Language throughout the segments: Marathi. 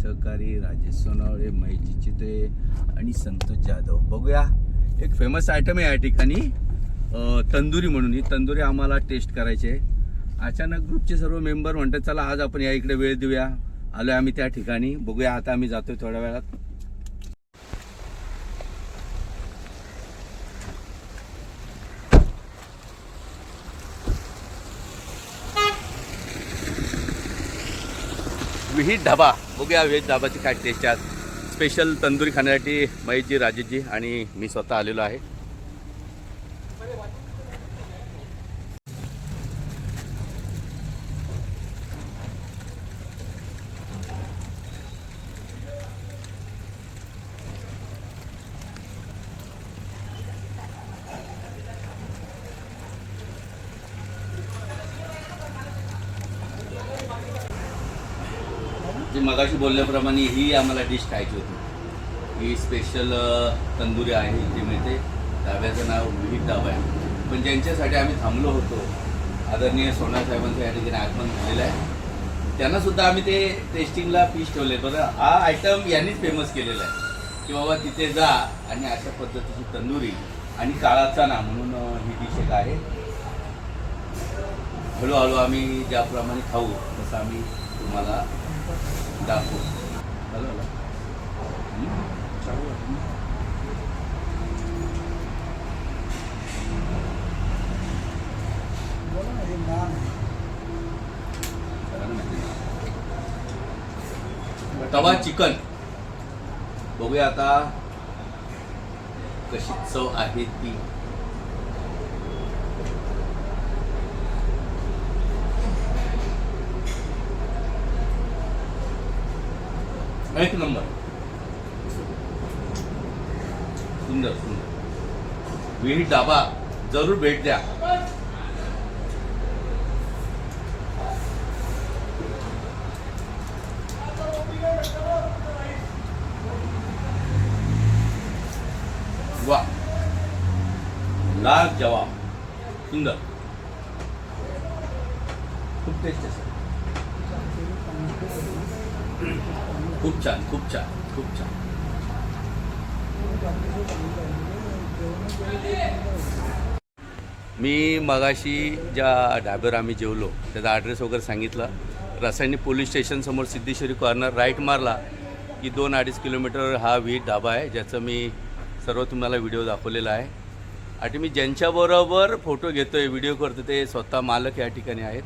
सहकारी राजेश सोनावळे, महेशजी चित्रे आणि संतोष जाधव. बघूया, एक फेमस आयटम आहे या ठिकाणी तंदुरी म्हणून. ही तंदुरी आम्हाला टेस्ट करायची आहे. अचानक ग्रुपचे सर्व मेंबर म्हणतात चला आज आपण या इकडे वेळ देऊया. आलोय आम्ही त्या ठिकाणी. बघूया, आता आम्ही जातोय थोड्या वेळात. विहीर ढाबा. बघूया व्हेज ढाबाची काय टेस्ट आहे. स्पेशल तंदुरी खाण्यासाठी महेशजी, राजेशजी आणि मी स्वतः आलेलो आहे. जी मगाशी बोलल्याप्रमाणे ही आम्हाला डिश खायची होती. ही स्पेशल तंदुरी आहे, जी मिळते. ढाब्याचं नाव विहीर ढाबा आहे. पण ज्यांच्यासाठी आम्ही थांबलो होतो, आदरणीय सोनार साहेबांचं या ठिकाणी आगमन झालेलं आहे. त्यांनासुद्धा आम्ही ते टेस्टिंगला पीस ठेवले. बरं, हा आयटम यांनीच फेमस केलेला आहे की बाबा तिथे जा आणि अशा पद्धतीची तंदुरी आणि काळा चणा म्हणून ही डिश एक आहे. हळूहळू आम्ही ज्याप्रमाणे खाऊ तसं आम्ही तुम्हाला दाखवू. तवा चिकन बघूया आता कशी चव आहे ती. एक नंबर, सुंदर सुंदर. विहीर ढाबा जरूर भेट द्या. वा, लाल जवाब, सुंदर, खूप टेस्ट आहे. खूप छान, खूप छान, खूप छान. मी मगाशी ज्या ढाब्यावर आम्ही जेवलो त्याचा ॲड्रेस वगैरे सांगितला. रासायनिक पोलीस स्टेशनसमोर सिद्धेश्वरी कॉर्नर राईट मारला की 2-2.5 किलोमीटर हा विहीर ढाबा आहे, ज्याचं मी सर्व तुम्हाला व्हिडिओ दाखवलेला आहे. आणि मी ज्यांच्याबरोबर फोटो घेतो आहे, व्हिडिओ करतो, ते स्वतः मालक या ठिकाणी आहेत.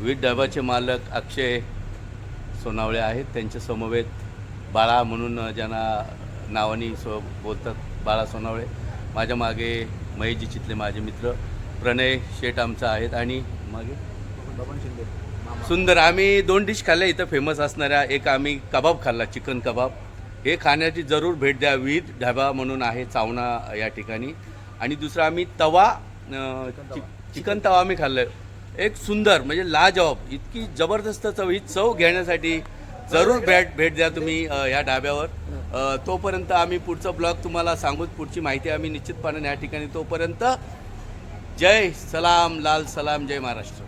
विहीर ढाबाचे मालक अक्षय सोनावळे आहेत. त्यांच्या समवेत बाळा म्हणून ज्यांना नावानी बोलतात, बाळा सोनावळे. माझ्या मागे महेशजी चितले माझे मित्र, प्रणय शेठ आमचा आहेत आणि मागे सुंदर. आम्ही 2 डिश खाल्ल्या इथं फेमस असणाऱ्या. एक आम्ही कबाब खाल्ला, चिकन कबाब. हे खाण्याची जरूर भेट द्या. विहीर ढाबा म्हणून आहे चावणा या ठिकाणी. आणि दुसरं आम्ही तवा चिकन तवा आम्ही खाल्लं. एक सुंदर म्हणजे लाजवाब, इतकी जबरदस्त चव. ही चव घेण्यासाठी जरूर भेट द्या तुम्ही या ढाब्यावर. तोपर्यंत आम्ही पुढचा ब्लॉग तुम्हाला सांगूच, पुढची माहिती आम्ही निश्चितपणे या ठिकाणी. तोपर्यंत जय सलाम, लाल सलाम, जय महाराष्ट्र.